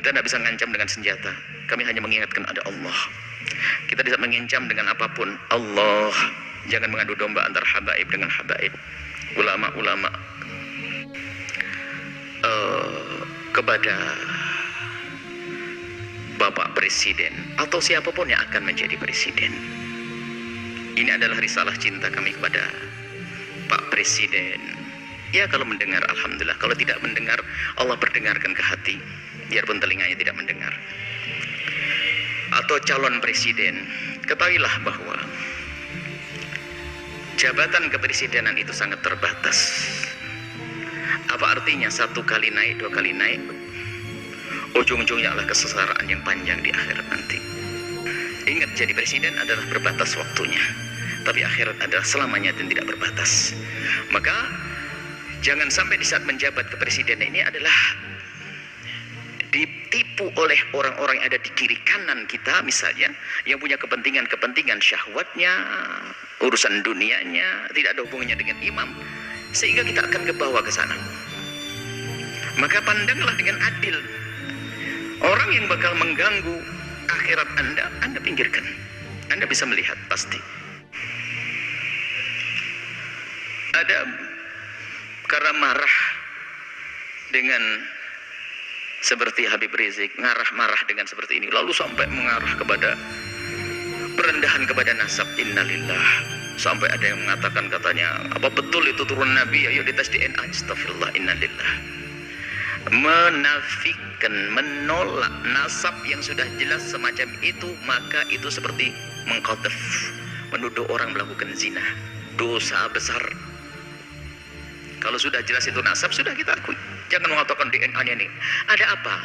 Kita tidak bisa mengancam dengan senjata. Kami hanya mengingatkan ada Allah. Kita tidak mengancam dengan apapun. Allah. Jangan mengadu domba antara habaib dengan habaib. Ulama-ulama kepada Bapak Presiden atau siapapun yang akan menjadi presiden. Ini adalah risalah cinta kami kepada Pak Presiden. Ya, kalau mendengar alhamdulillah, kalau tidak mendengar Allah perdengarkan ke hati, biarpun telinganya tidak mendengar. Atau calon presiden, ketahuilah bahwa jabatan kepresidenan itu sangat terbatas. Apa artinya? 1 kali naik, 2 kali naik, ujung-ujungnya adalah kesengsaraan yang panjang di akhirat nanti. Ingat, jadi presiden adalah berbatas waktunya, tapi akhirat adalah selamanya dan tidak berbatas. Maka jangan sampai di saat menjabat kepresidenan ini adalah ditipu oleh orang-orang yang ada di kiri kanan kita, misalnya, yang punya kepentingan syahwatnya, urusan dunianya, tidak ada hubungannya dengan imam, sehingga kita akan kebawa ke sana. Maka pandanglah dengan adil. Orang yang bakal mengganggu akhirat Anda pinggirkan. Anda bisa melihat pasti. Ada karena marah dengan seperti Habib Rizik, marah dengan seperti ini, lalu sampai mengarah kepada perendahan kepada nasab, innalillah. Sampai ada yang mengatakan, katanya, apa betul itu turun Nabi? Ayo dites DNA. Astagfirullah, innalillah. Menafikan, menolak nasab yang sudah jelas semacam itu, maka itu seperti mengqadhaf, menuduh orang melakukan zina, dosa besar. Kalau sudah jelas itu nasab, sudah kita akui. Jangan mengatakan DNA-nya nih. Ada apa?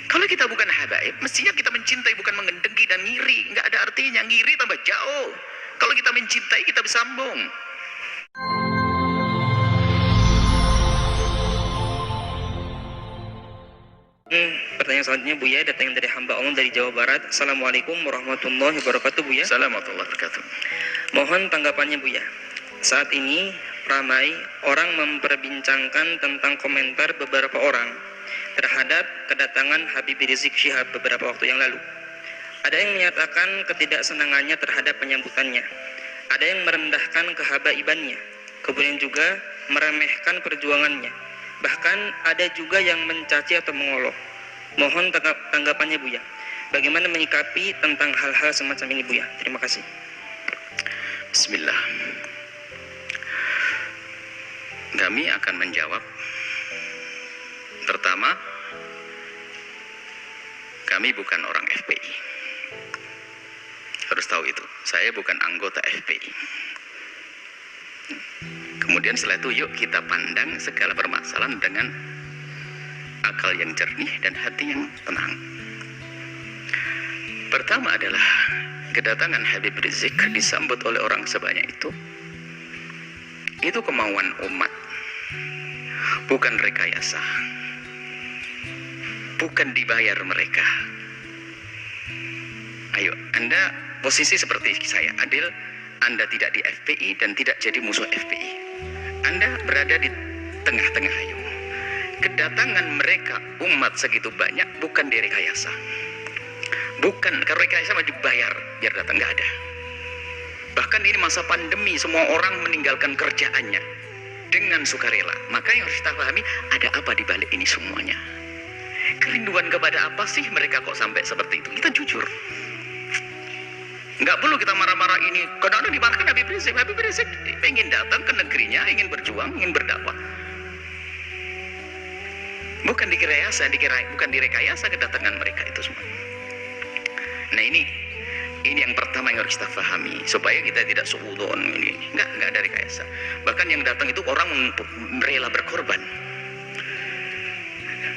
Kalau kita bukan habaib, mestinya kita mencintai, bukan mengendengki dan ngiri. Nggak ada artinya, ngiri tambah jauh. Kalau kita mencintai, kita bisa sambung. Pertanyaan selanjutnya, Buya, datang dari hamba Allah dari Jawa Barat. Assalamualaikum warahmatullahi wabarakatuh, Buya. Assalamualaikum warahmatullahi wabarakatuh. Mohon tanggapannya, Buya. Saat ini ramai orang memperbincangkan tentang komentar beberapa orang terhadap kedatangan Habib Rizik Syihab beberapa waktu yang lalu. Ada yang menyatakan ketidaksenangannya terhadap penyambutannya. Ada yang merendahkan kehabaibannya. Kemudian juga meremehkan perjuangannya. Bahkan ada juga yang mencaci atau mengolok. Mohon tanggapannya, Buya. Bagaimana menyikapi tentang hal-hal semacam ini, Buya? Terima kasih. Bismillah. Kami akan menjawab. Pertama, kami bukan orang FPI. Harus tahu itu. Saya bukan anggota FPI. Kemudian setelah itu, yuk kita pandang segala permasalahan dengan akal yang jernih dan hati yang tenang. Pertama adalah kedatangan Habib Rizik disambut oleh orang sebanyak itu. Itu kemauan umat, bukan rekayasa, bukan dibayar mereka. Ayo, Anda posisi seperti saya, adil. Anda tidak di FPI dan tidak jadi musuh FPI. Anda berada di tengah-tengah. Ayo, kedatangan mereka umat segitu banyak bukan direkayasa. Bukan, kalau rekayasa mah dibayar biar datang, nggak ada. Bahkan ini masa pandemi, semua orang meninggalkan kerjaannya dengan sukarela. Maka yang harus kita pahami, ada apa di balik ini semuanya? Kerinduan kepada apa sih mereka kok sampai seperti itu? Kita jujur. Nggak perlu kita marah-marah ini. Kadang-kadang dimarahkan Habib Rizik. Habib Rizik ingin datang ke negerinya, ingin berjuang, ingin berdakwah. Bukan bukan direkayasa kedatangan mereka itu semua. Nah, ini yang pertama yang harus kita pahami, supaya kita tidak suudon ini. Nggak ada rekayasa. Bahkan yang datang itu orang rela berkorban.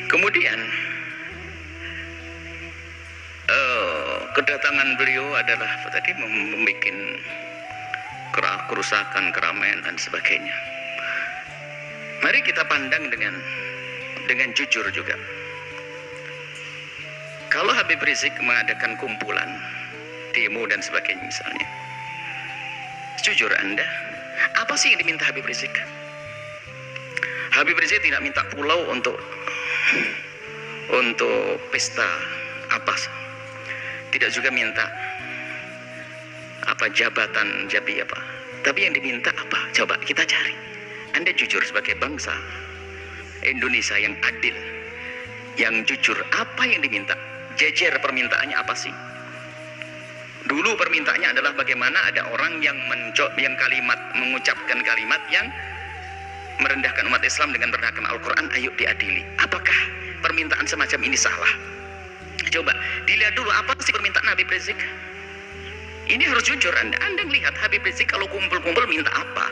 Kemudian kedatangan beliau adalah tadi membuat kerusakan, keramaian dan sebagainya. Mari kita pandang dengan jujur juga. Kalau Habib Rizik mengadakan kumpulan, demo dan sebagainya misalnya, jujur Anda, apa sih yang diminta Habib Rizik? Habib Rizik tidak minta pulau untuk untuk pesta apa, tidak juga minta apa jabatan jabi apa, tapi yang diminta apa? Coba kita cari. Anda jujur sebagai bangsa Indonesia yang adil, yang jujur, apa yang diminta? Jejer permintaannya apa sih? Dulu permintaannya adalah bagaimana ada orang yang mengucapkan kalimat yang merendahkan umat Islam dengan merendahkan Al-Quran, ayo diadili. Apakah permintaan semacam ini salah? Coba dilihat dulu apa sih permintaan Habib Rizik. Ini harus jujur. Anda lihat Habib Rizik kalau kumpul-kumpul minta apa?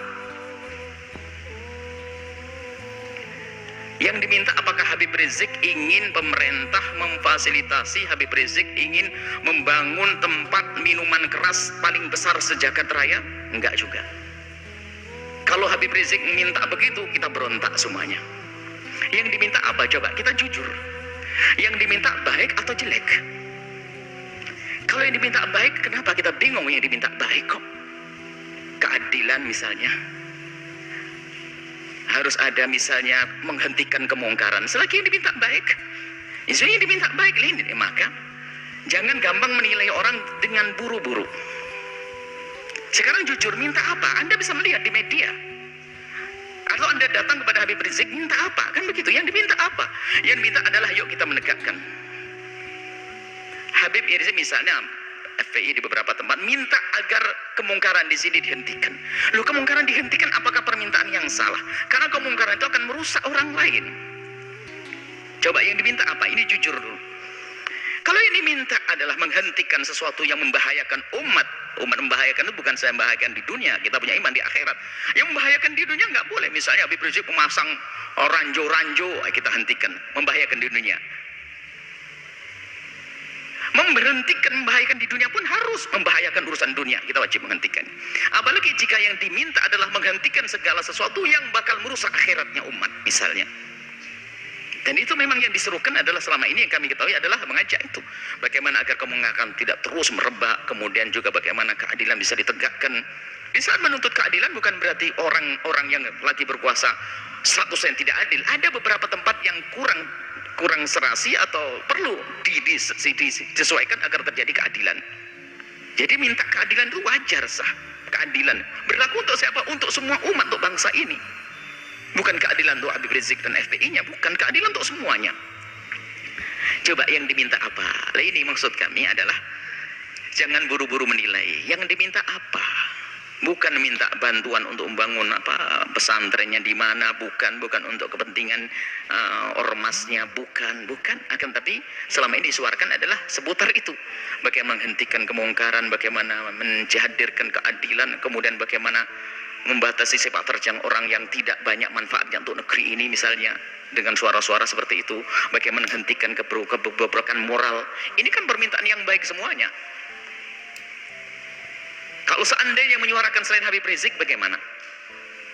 Yang diminta apakah Habib Rizik ingin pemerintah memfasilitasi, Habib Rizik ingin membangun tempat minuman keras paling besar sejagat raya? Enggak juga. Kalau Habib Rizik minta begitu, kita berontak semuanya. Yang diminta apa? Coba kita jujur. Yang diminta baik atau jelek? Kalau yang diminta baik, kenapa kita bingung yang diminta baik kok? Keadilan misalnya. Harus ada misalnya menghentikan kemungkaran. Selagi yang diminta baik, yang diminta baik ini, maka jangan gampang menilai orang dengan buru-buru. Sekarang jujur, minta apa? Anda bisa melihat di media. Atau Anda datang kepada Habib Rizik, minta apa? Kan begitu. Yang diminta apa? Yang diminta adalah yuk kita menegakkan. Habib Rizik misalnya FPI di beberapa tempat minta agar kemungkaran di sini dihentikan. Loh, kemungkaran dihentikan apakah permintaan yang salah? Karena kemungkaran itu akan merusak orang lain. Coba yang diminta apa? Ini jujur dulu. Kalau yang diminta adalah menghentikan sesuatu yang membahayakan umat. Umat membahayakan itu bukan saya membahayakan di dunia. Kita punya iman di akhirat. Yang membahayakan di dunia nggak boleh. Misalnya Habib Rizik memasang ranjo-ranjo, kita hentikan. Membahayakan di dunia. Memberhentikan membahayakan di dunia pun harus membahayakan urusan dunia, kita wajib menghentikan. Apalagi jika yang diminta adalah menghentikan segala sesuatu yang bakal merusak akhiratnya umat misalnya. Dan itu memang yang diserukan adalah selama ini yang kami ketahui adalah mengajak itu. Bagaimana agar kemungkaran tidak terus merebak, kemudian juga bagaimana keadilan bisa ditegakkan. Di saat menuntut keadilan bukan berarti orang-orang yang lagi berkuasa 100% tidak adil. Ada beberapa tempat yang kurang serasi atau perlu disesuaikan agar terjadi keadilan. Jadi minta keadilan itu wajar, sah. Keadilan berlaku untuk siapa? Untuk semua umat, untuk bangsa ini. Bukan keadilan untuk Habib Rizik dan FPI-nya, bukan, keadilan untuk semuanya. Coba yang diminta apa? Nah, ini maksud kami adalah jangan buru-buru menilai. Yang diminta apa? Bukan minta bantuan untuk membangun pesantrennya di mana, bukan untuk kepentingan ormasnya, bukan, akan tapi selama ini disuarakan adalah seputar itu. Bagaimana menghentikan kemungkaran, bagaimana menhadirkan keadilan, kemudian bagaimana membatasi sepak terjang orang yang tidak banyak manfaatnya untuk negeri ini misalnya dengan suara-suara seperti itu. Bagaimana menghentikan kebobrokan moral. Ini kan permintaan yang baik semuanya. Kalau seandainya menyuarakan selain Habib Rizik, bagaimana?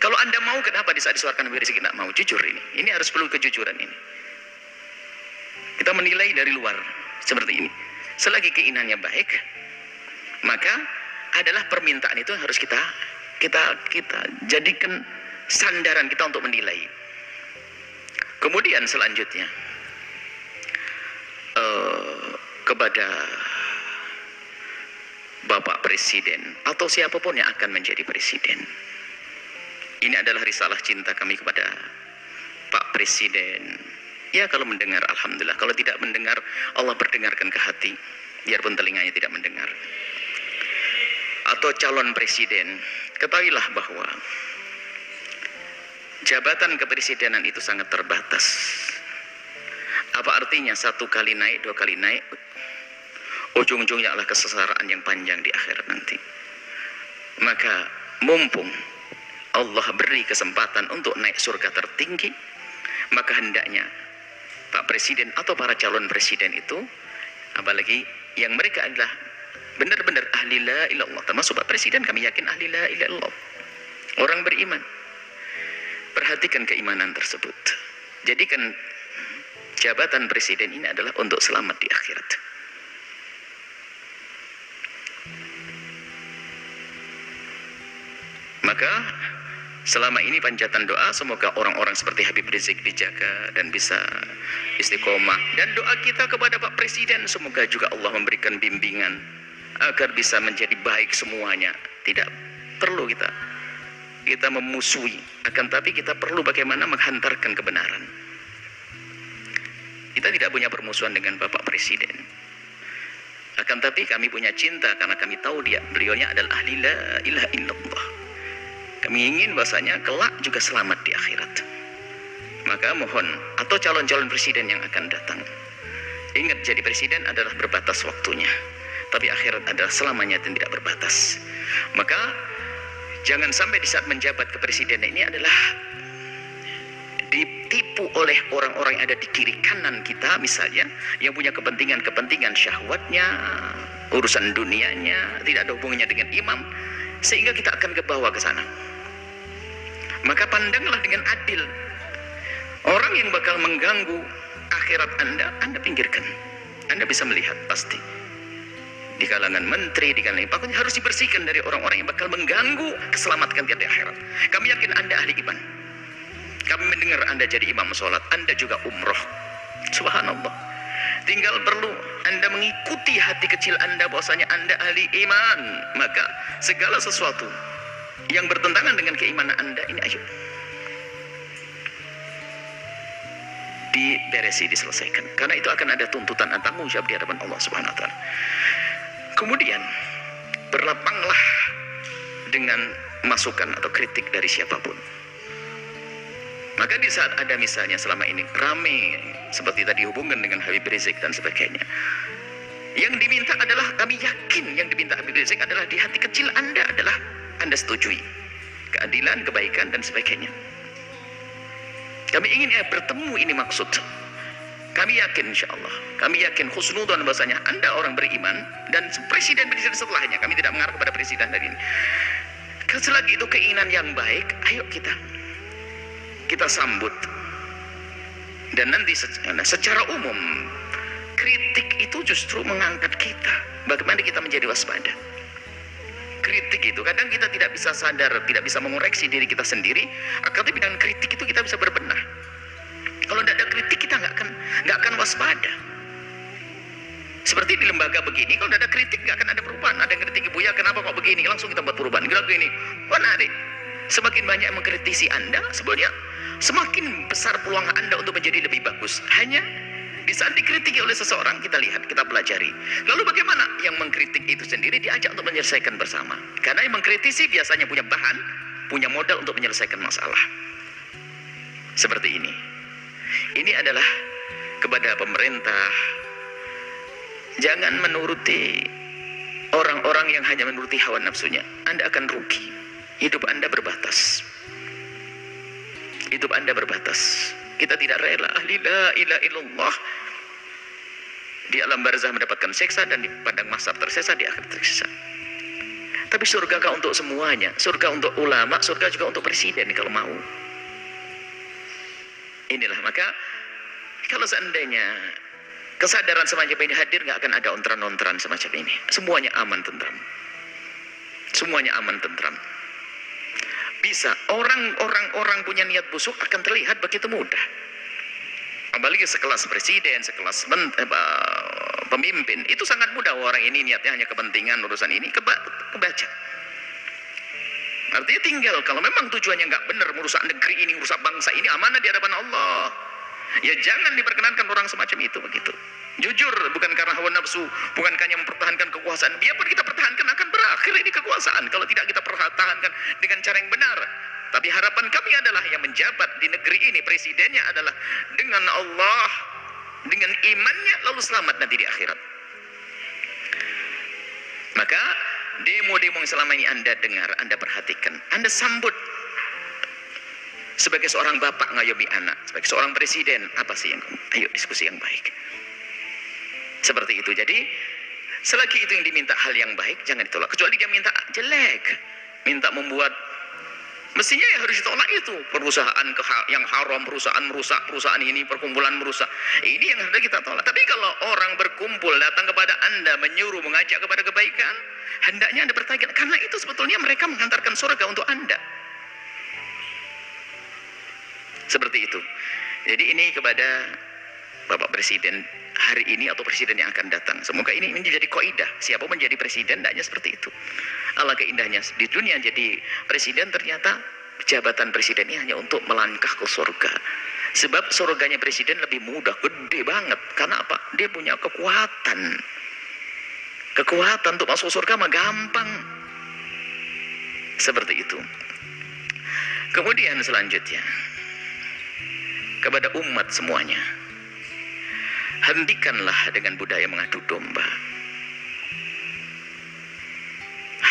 Kalau Anda mau, kenapa di saat disuarakan Habib Rizik tidak mau? Jujur ini harus perlu kejujuran ini. Kita menilai dari luar seperti ini. Selagi keinginannya baik, maka adalah permintaan itu harus kita jadikan sandaran kita untuk menilai. Kemudian selanjutnya kepada Bapak Presiden atau siapapun yang akan menjadi presiden. Ini adalah risalah cinta kami kepada Pak Presiden. Ya, kalau mendengar alhamdulillah, kalau tidak mendengar Allah perdengarkan ke hati, biarpun telinganya tidak mendengar. Atau calon presiden, ketahuilah bahwa jabatan kepresidenan itu sangat terbatas. Apa artinya satu kali naik, dua kali naik, ujung-ujungnya adalah kesengsaraan yang panjang di akhirat nanti. Maka mumpung Allah beri kesempatan untuk naik surga tertinggi, maka hendaknya Pak Presiden atau para calon presiden itu, apalagi yang mereka adalah benar-benar ahli la ilallah, termasuk Pak Presiden kami yakin ahli la ilallah, orang beriman. Perhatikan keimanan tersebut. Jadikan jabatan presiden ini adalah untuk selamat di akhirat. Maka Selama ini panjatan doa, semoga orang-orang seperti Habib Rizik dijaga dan bisa istiqomah. Dan doa kita kepada Pak Presiden, semoga juga Allah memberikan bimbingan agar bisa menjadi baik semuanya. Tidak perlu kita memusuhi, akan tapi kita perlu bagaimana menghantarkan kebenaran. Kita tidak punya permusuhan dengan Bapak Presiden, akan tapi kami punya cinta karena kami tahu beliaunya adalah ahli la ilaha illallah. Kami ingin bahasanya kelak juga selamat di akhirat. Maka mohon, atau calon-calon presiden yang akan datang, ingat, jadi presiden adalah berbatas waktunya, tapi akhirat adalah selamanya dan tidak berbatas. Maka jangan sampai di saat menjabat kepresidenan ini adalah ditipu oleh orang-orang yang ada di kiri kanan kita, misalnya, yang punya kepentingan syahwatnya, urusan dunianya, tidak ada hubungannya dengan imam, sehingga kita akan ke bawah ke sana. Maka pandanglah dengan adil. Orang yang bakal mengganggu akhirat Anda pinggirkan. Anda bisa melihat pasti di kalangan menteri, di kalangan pokoknya harus dibersihkan dari orang-orang yang bakal mengganggu keselamatan kita di akhirat. Kami yakin Anda ahli iman. Kami mendengar Anda jadi imam sholat, Anda juga umroh. Subhanallah. Tinggal perlu Anda mengikuti hati kecil Anda bahwasanya Anda ahli iman. Maka segala sesuatu yang bertentangan dengan keimanan Anda ini, ayo diberesi, diselesaikan. Karena itu akan ada tuntutan dan tanggung jawab di hadapan Allah Subhanahu wa taala. Kemudian berlapanglah dengan masukan atau kritik dari siapapun. Maka di saat ada misalnya selama ini rame seperti tadi hubungan dengan Habib Rizik dan sebagainya, yang diminta adalah, kami yakin yang diminta Habib Rizik adalah di hati kecil Anda adalah Anda setujui keadilan, kebaikan dan sebagainya. Kami ingin bertemu, ini maksud. Kami yakin insya Allah, kami yakin husnudzon bahasanya Anda orang beriman dan presiden setelahnya. Kami tidak mengarah kepada presiden dari ini. Selagi itu keinginan yang baik, ayo kita sambut. Dan nanti secara umum kritik itu justru mengangkat kita. Bagaimana kita menjadi waspada. Kritik itu kadang kita tidak bisa sadar, tidak bisa mengoreksi diri kita sendiri. Tapi dengan kritik itu kita bisa berbenah. Kalau tidak ada kritik kita nggak akan waspada. Seperti di lembaga begini, kalau tidak ada kritik nggak akan ada perubahan. Ada yang kritik, Buya kenapa kok begini, langsung kita buat perubahan. Kita begini, adik, semakin banyak yang mengkritisi Anda, sebenarnya semakin besar peluang Anda untuk menjadi lebih bagus. Hanya di saat dikritiki oleh seseorang, kita lihat, kita pelajari. Lalu bagaimana? Yang mengkritik itu sendiri diajak untuk menyelesaikan bersama. Karena yang mengkritisi biasanya punya bahan, punya modal untuk menyelesaikan masalah. Seperti ini. Ini adalah kepada pemerintah. Jangan menuruti orang-orang yang hanya menuruti hawa nafsunya. Anda akan rugi. Hidup Anda berbatas. Hidup Anda berbatas. Kita tidak rela ahli la ilaha illallah di alam barzah mendapatkan siksa dan di padang mahsyar tersiksa, di akhir tersiksa. Tapi surga kah untuk semuanya? Surga untuk ulama, surga juga untuk presiden kalau mau. Inilah, maka kalau seandainya kesadaran semacam ini hadir, nggak akan ada ontran-ontran semacam ini. Semuanya aman tentram. Semuanya aman tentram. Bisa orang punya niat busuk akan terlihat begitu mudah. Apalagi sekelas presiden, sekelas pemimpin, itu sangat mudah. Orang ini niatnya hanya kepentingan urusan ini, kebaca. Artinya tinggal kalau memang tujuannya nggak benar, merusak negeri ini, merusak bangsa ini, amanah di hadapan Allah. Ya jangan diperkenankan orang semacam itu begitu. Jujur, bukan karena hawa nafsu, bukan hanya mempertahankan kekuasaan. Biarpun kita pertahankan akan berakhir ini kekuasaan kalau tidak kita pertahankan dengan cara yang benar. Tapi harapan kami adalah yang menjabat di negeri ini, presidennya adalah dengan Allah, dengan imannya, lalu selamat nanti di akhirat. Maka demo-demo yang selama ini Anda dengar, Anda perhatikan, Anda sambut. Sebagai seorang bapak ngayomi anak, sebagai seorang presiden, apa sih yang ayo diskusi yang baik. Seperti itu. Jadi selagi itu yang diminta hal yang baik, jangan ditolak. Kecuali dia minta jelek, minta membuat, mestinya ya harus ditolak itu. Perusahaan yang haram, perusahaan merusak, perusahaan ini, perkumpulan merusak. Ini yang harus kita tolak. Tapi kalau orang berkumpul datang kepada Anda, menyuruh, mengajak kepada kebaikan, hendaknya Anda bertanya, karena itu sebetulnya mereka menghantarkan surga untuk Anda. Seperti itu. Jadi ini kepada Bapak Presiden hari ini atau presiden yang akan datang. Semoga ini menjadi kaidah. Siapa menjadi presiden, hendaknya seperti itu. Alangkah indahnya di dunia jadi presiden, ternyata jabatan presiden ini hanya untuk melangkah ke surga. Sebab surganya presiden lebih mudah, gede banget. Karena apa? Dia punya kekuatan. Kekuatan untuk masuk surga mah gampang. Seperti itu. Kemudian selanjutnya, kepada umat semuanya, hentikanlah dengan budaya mengadu domba.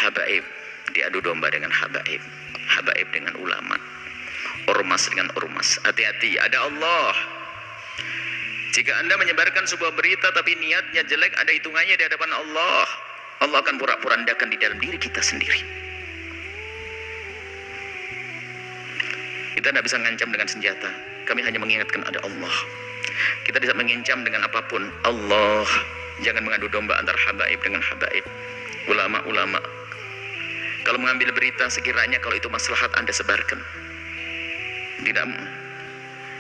Habaib diadu domba dengan habaib, habaib dengan ulama, ormas dengan ormas. Hati-hati, ada Allah. Jika Anda menyebarkan sebuah berita tapi niatnya jelek, ada hitungannya di hadapan Allah. Allah akan porak-porandakan di dalam diri kita sendiri. Kita tidak bisa mengancam dengan senjata. Kami hanya mengingatkan ada Allah. Kita bisa mengincam dengan apapun. Allah. Jangan mengadu domba antara habaib dengan habaib, ulama-ulama. Kalau mengambil berita, sekiranya kalau itu maslahat, Anda sebarkan. Tidak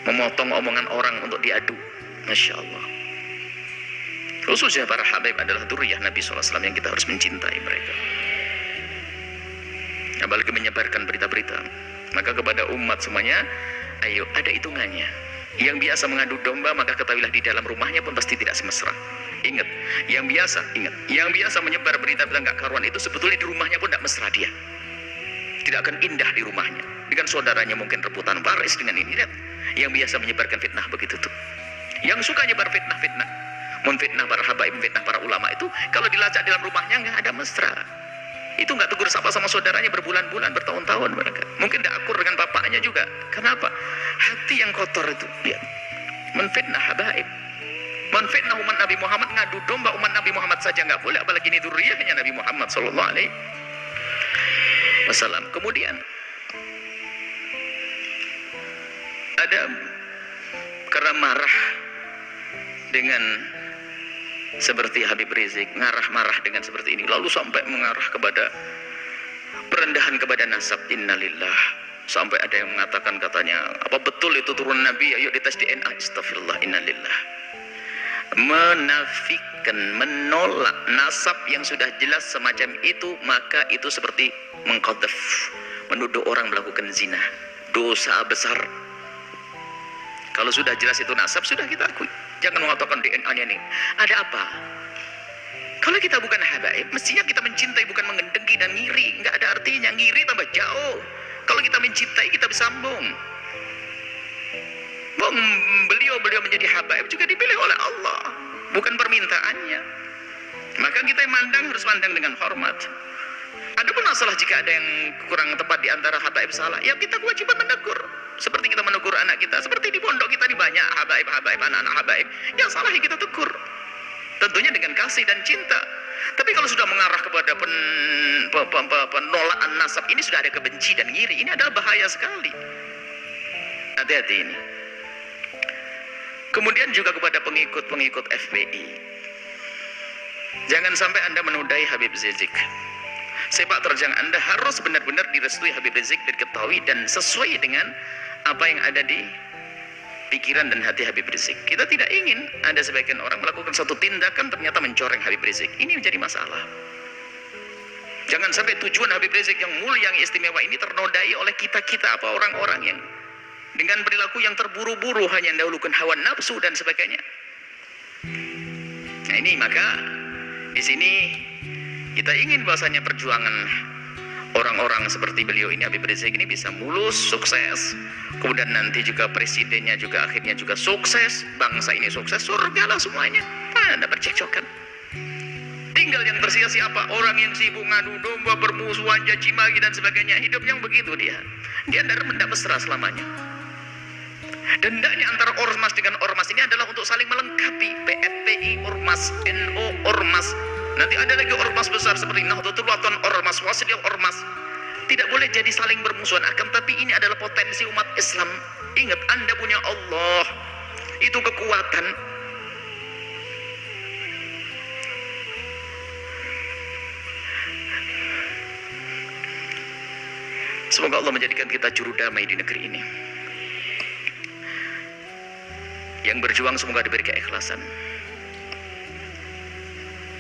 memotong omongan orang untuk diadu. Masya Allah. Khususnya para habaib adalah dzurriyyah Nabi SAW yang kita harus mencintai mereka. Apalagi menyebarkan berita-berita. Maka kepada umat semuanya, ayo, ada hitungannya. Yang biasa mengadu domba, maka ketahuilah di dalam rumahnya pun pasti tidak semesra. Ingat, yang biasa menyebar berita-berita nggak karuan itu sebetulnya di rumahnya pun tidak mesra dia. Tidak akan indah di rumahnya. Dengan saudaranya mungkin rebutan waris dengan ini. Lihat, yang biasa menyebarkan fitnah begitu tuh. Yang suka nyebar fitnah-fitnah, memfitnah para habaib, memfitnah para ulama itu, kalau dilacak dalam rumahnya nggak ada mesra. Itu nggak tegur sapa sama saudaranya berbulan-bulan, bertahun-tahun mereka. Mungkin tidak akur dengan bapaknya juga. Kenapa? Hati yang kotor itu. Lihat, menfitnah habaib, menfitnah umat Nabi Muhammad, ngadu domba umat Nabi Muhammad saja nggak boleh, apalagi ini dzurriyyahnya Nabi Muhammad sallallahu alaihi wasallam. Kemudian ada karena marah dengan seperti Habib Rizik, marah dengan seperti ini, lalu sampai mengarah kepada perendahan kepada nasab. Innalillah. Sampai ada yang mengatakan katanya, apa betul itu turun Nabi? Ayo dites DNA. Astagfirullah, innalillah. Menafikan, menolak nasab yang sudah jelas semacam itu, maka itu seperti mengqadzaf, menuduh orang melakukan zina, dosa besar. Kalau sudah jelas itu nasab, sudah kita akui. Jangan mengatakan DNA-nya nih. Ada apa? Kalau kita bukan habaib, mestinya kita mencintai, bukan mengendengki dan ngiri. Nggak ada artinya, ngiri tambah jauh. Kalau kita mencintai, kita bersambung. Beliau menjadi habaib juga dipilih oleh Allah, bukan permintaannya. Maka kita yang mandang harus mandang dengan hormat. Adapun masalah jika ada yang kurang tepat di antara habaib salah, ya kita kewajiban menegur. Seperti kita menegur anak kita, seperti di pondok kita di banyak habaib, anak-anak habaib yang salah ya kita tegur. Tentunya dengan kasih dan cinta. Tapi kalau sudah mengarah kepada penolakan nasab, ini sudah ada kebenci dan ngiri. Ini adalah bahaya sekali. Hati-hati ini. Kemudian juga kepada pengikut FPI. Jangan sampai Anda menodai Habib Rizik. Sepak terjang Anda harus benar-benar direstui Habib Rizik, diketahui dan sesuai dengan apa yang ada di pikiran dan hati Habib Rizik. Kita tidak ingin ada sebagian orang melakukan satu tindakan ternyata mencoreng Habib Rizik. Ini menjadi masalah. Jangan sampai tujuan Habib Rizik yang mulia, yang istimewa ini ternodai oleh kita-kita, apa orang-orang yang dengan perilaku yang terburu-buru, hanya mendahulukan hawa nafsu dan sebagainya. Nah ini, maka di sini kita ingin bahasanya perjuangan orang-orang seperti beliau ini, Habib Rizik ini bisa mulus, sukses. Kemudian nanti juga presidennya juga akhirnya juga sukses, bangsa ini sukses, surga lah semuanya. Ada percekcokan. Tinggal yang tersisa siapa? Orang yang sibuk ngadu domba, bermusuhan, caci maki dan sebagainya. Hidupnya begitu dia. Dia tidak mesra selamanya. Dan hendaknya antara ormas dengan ormas ini adalah untuk saling melengkapi. PFPI ormas, NU ormas. Nanti ada lagi ormas besar seperti Nahdlatul Wathon ormas, Wasidiyah ormas. Tidak boleh jadi saling bermusuhan. Akan tapi ini adalah potensi umat Islam. Ingat, Anda punya Allah. Itu kekuatan. Semoga Allah menjadikan kita juru damai di negeri ini. Yang berjuang semoga diberi keikhlasan.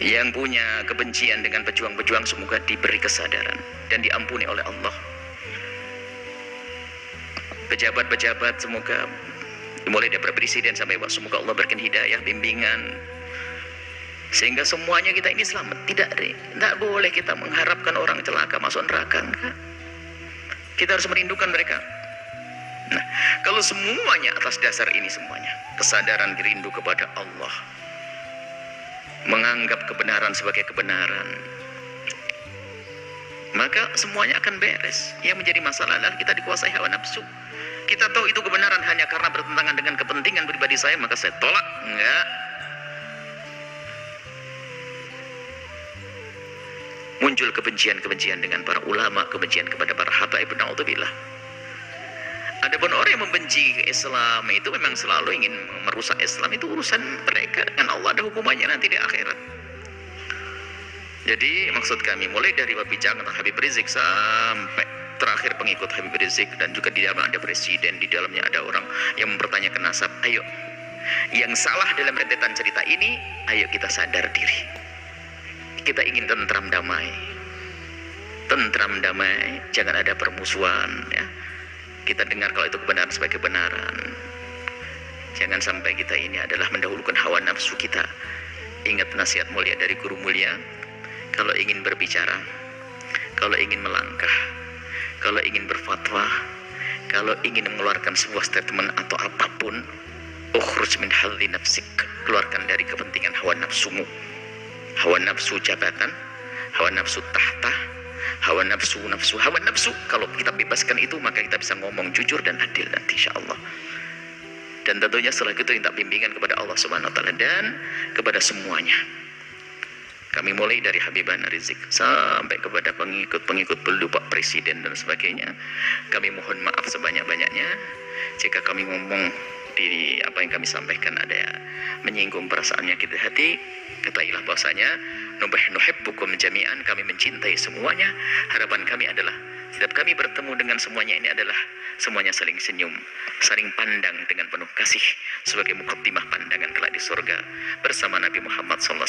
Yang punya kebencian dengan pejuang-pejuang semoga diberi kesadaran dan diampuni oleh Allah. Pejabat-pejabat semoga mulai dari presiden sampai bawah semoga Allah berikan hidayah, bimbingan, sehingga semuanya kita ini selamat. Tidak boleh kita mengharapkan orang celaka masuk neraka, enggak. Kita harus merindukan mereka. Nah, kalau semuanya atas dasar ini semuanya, kesadaran rindu kepada Allah, menganggap kebenaran sebagai kebenaran, maka semuanya akan beres. Yang menjadi masalah adalah kita dikuasai hawa nafsu. Kita tahu itu kebenaran hanya karena bertentangan dengan kepentingan pribadi saya, maka saya tolak. Enggak. Muncul kebencian-kebencian dengan para ulama, kebencian kepada para habaib, na'udzubillah. Adapun orang yang membenci Islam itu memang selalu ingin merusak Islam, itu urusan mereka dengan Allah, ada hukumannya nanti di akhirat. Jadi maksud kami mulai dari bicara tentang Habib Rizik sampai terakhir pengikut Habib Rizik, dan juga di dalam ada presiden, di dalamnya ada orang yang mempertanyakan nasab. Ayo, yang salah dalam rentetan cerita ini, ayo kita sadar diri. Kita ingin tentram damai, jangan ada permusuhan, ya. Kita dengar kalau itu kebenaran sebagai kebenaran. Jangan sampai kita ini adalah mendahulukan hawa nafsu kita. Ingat nasihat mulia dari guru mulia, kalau ingin berbicara, kalau ingin melangkah, kalau ingin berfatwa, kalau ingin mengeluarkan sebuah statement atau apapun, ukhruj min hadzi nafsik, keluarkan dari kepentingan hawa nafsumu. Hawa nafsu jabatan, hawa nafsu tahta, hawa nafsu. Kalau kita bebaskan itu, maka kita bisa ngomong jujur dan adil nanti insyaallah. Dan tentunya setelah itu minta bimbingan kepada Allah Subhanahu wa taala dan kepada semuanya. Kami mulai dari Habibah Rizik sampai kepada pengikut beliau, Pak Presiden dan sebagainya. Kami mohon maaf sebanyak-banyaknya jika kami ngomong di apa yang kami sampaikan ada menyinggung perasaannya kita hati. Ketahuilah bahwasanya nuhibbukum jami'an, kami mencintai semuanya. Harapan kami adalah setiap kami bertemu dengan semuanya ini adalah semuanya saling senyum, saling pandang dengan penuh kasih sebagai muqaddimah pandangan kelak di surga bersama Nabi Muhammad SAW.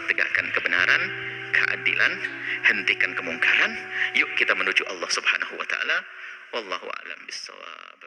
Tegakkan kebenaran, keadilan, hentikan kemungkaran. Yuk kita menuju Allah Subhanahu wa taala. Wallahu a'lam bissawab.